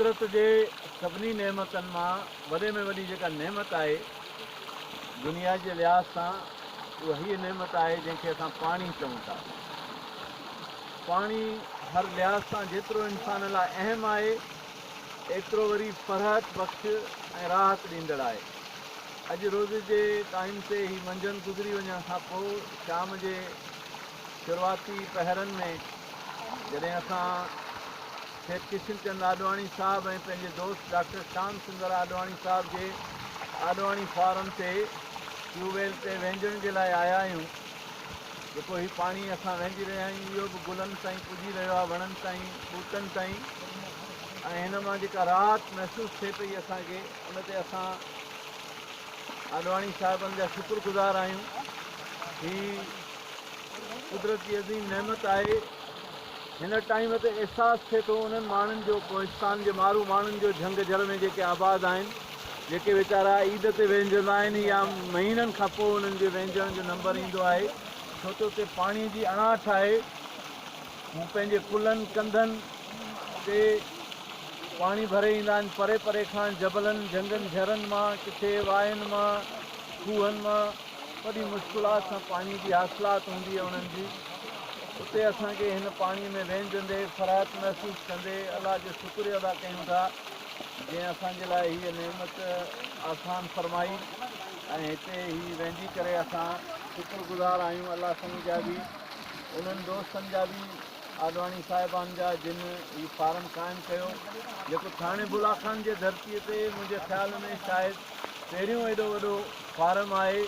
कुदरत जे सभिनी नेमतनि मां वॾे में वॾी जेका नेमत आहे दुनिया जे लिहाज़ सां उहा हीअ नेमत आहे जंहिंखे असां पाणी चऊं था। पाणी हर लिहाज़ सां जेतिरो इंसान लाइ अहम आहे एतिरो वरी फ़रहत बख़्श ऐं राहत ॾींदड़ आहे। अॼु रोज़ जे टाइम ते ही मंझंदि गुज़री वञण खां पोइ शाम जे शुरूआती पहरनि में जॾहिं असां सेठ किशन चंद आॾवाणी साहिबु ऐं पंहिंजे दोस्त डॉक्टर श्याम सुंदर आॾवाणी साहिब जे आॾवाणी फार्म ते ट्यूबवेल ते वेंझण जे लाइ आया आहियूं। जेको हीउ पाणी असां वेंझी रहिया आहियूं इहो बि गुलनि ताईं पुॼी रहियो आहे, वणनि ताईं, ॿूटनि ताईं, ऐं हिन मां जेका राहत महसूसु थिए पई असांखे उन ते असां आॾवाणी साहिबनि जा शुक्रगुज़ार आहियूं। हीअ कुदरत जी अज़ीम नेमत आहे। हिन टाइम ते अहसासु थिए थो उन्हनि माण्हुनि जो, कोहिस्तान जे मारू माण्हुनि जो झंग झड़ में जेके आबाद आहिनि, जेके वीचारा ईद ते वेंझंदा आहिनि या महीननि खां पोइ उन्हनि जे वेंझण जो नंबर ईंदो आहे, छो त उते पाणीअ जी अणाठ आहे। हू पंहिंजे कुलनि कंधनि ते पाणी भरे ईंदा आहिनि, परे परे खां जबलनि झंगनि झरनि मां, किथे वायुनि मां, खूहनि मां, वॾी मुश्किलात सां पाणीअ जी हासिलात हूंदी आहे उन्हनि जी। उते असांखे हिन पाणीअ में वेंझंदे फ़रहत महसूसु कंदे अलाह जो शुक्रिया अदा कयूं था जंहिं असांजे लाइ हीअ नेमत आसान फरमाई ऐं हिते ही वेंझी करे असां शुक्रगुज़ार आहियूं अलाह साईं जा बि, उन्हनि दोस्तनि जा बि, आॾवाणी साहिबान जा जिन हीउ फार्म क़ाइमु कयो, जेको थाणे बुलाखान जे धरतीअ ते मुंहिंजे ख़्याल में शायदि पहिरियों एॾो वॾो फार्म आहे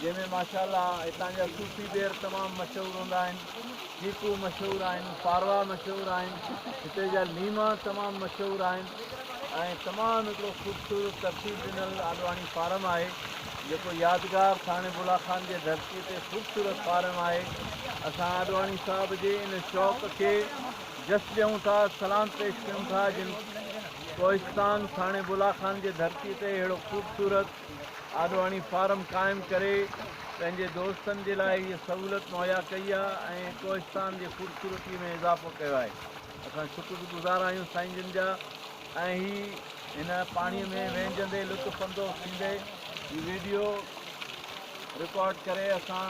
जंहिंमें माशाअल्लाह हितां जा सूफ़ी बेर तमामु मशहूरु हूंदा आहिनि, चीकू मशहूरु आहिनि, पारवा मशहूरु आहिनि, हिते जा लीमा तमामु मशहूरु आहिनि ऐं तमामु हिकिड़ो ख़ूबसूरत तरतीब ॾिनल आॾवाणी फार्म आहे जेको यादगार थाणे बुलाखान जे धरतीअ ते ख़ूबसूरत फार्म आहे। असां आॾवाणी साहिब जे इन शौक़ खे जस ॾियूं था, सलाम पेश कयूं था जिन कोहिस्तान थाणे बुलाखान जे धरतीअ ते अहिड़ो ख़ूबसूरत आॾवाणी फार्म क़ाइमु करे पंहिंजे दोस्तनि जे लाइ हीअ सहूलियत मुहैया कई आहे ऐं कोहिस्तान जी ख़ूबसूरती में इज़ाफ़ो कयो आहे। असां शुक्रगुज़ार आहियूं साईं जिन जा। ऐं ही हिन पाणीअ में वेंझंदे लुत्फ़ अंदोज़ थींदे हीअ वीडियो रिकॉर्ड करे असां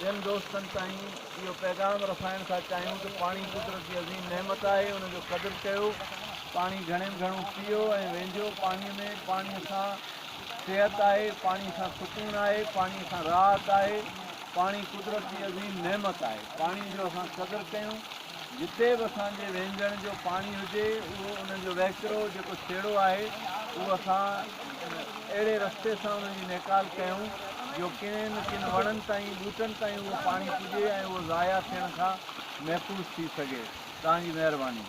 ॿियनि दोस्तनि ताईं इहो पैगाम रसाइण था चाहियूं त पाणी कुदरत जी अज़ीम नेमत आहे, उनजो क़दुरु कयो, पाणी घणे में घणो पीओ ऐं वेंझो पाणीअ में। पाणीअ सां सिहत आहे, पाणीअ सां सुकून आहे, पाणीअ सां राहत आहे, पाणी कुदरत जी अज़ीम नेमत आहे। पाणीअ जो असां क़दुरु कयूं, जिते बि असांजे वेंझण जो पाणी हुजे उहो उनजो वहिकिरो जेको छेड़ो आहे उहो असां अहिड़े रस्ते सां उनजी नेकाल कयूं जो किन न किन वणनि ताईं, ॿूटनि ताईं उहो पाणी पुॼे ऐं उहो ज़ाया थियण खां महफ़ूज़ थी सघे। तव्हांजी महिरबानी।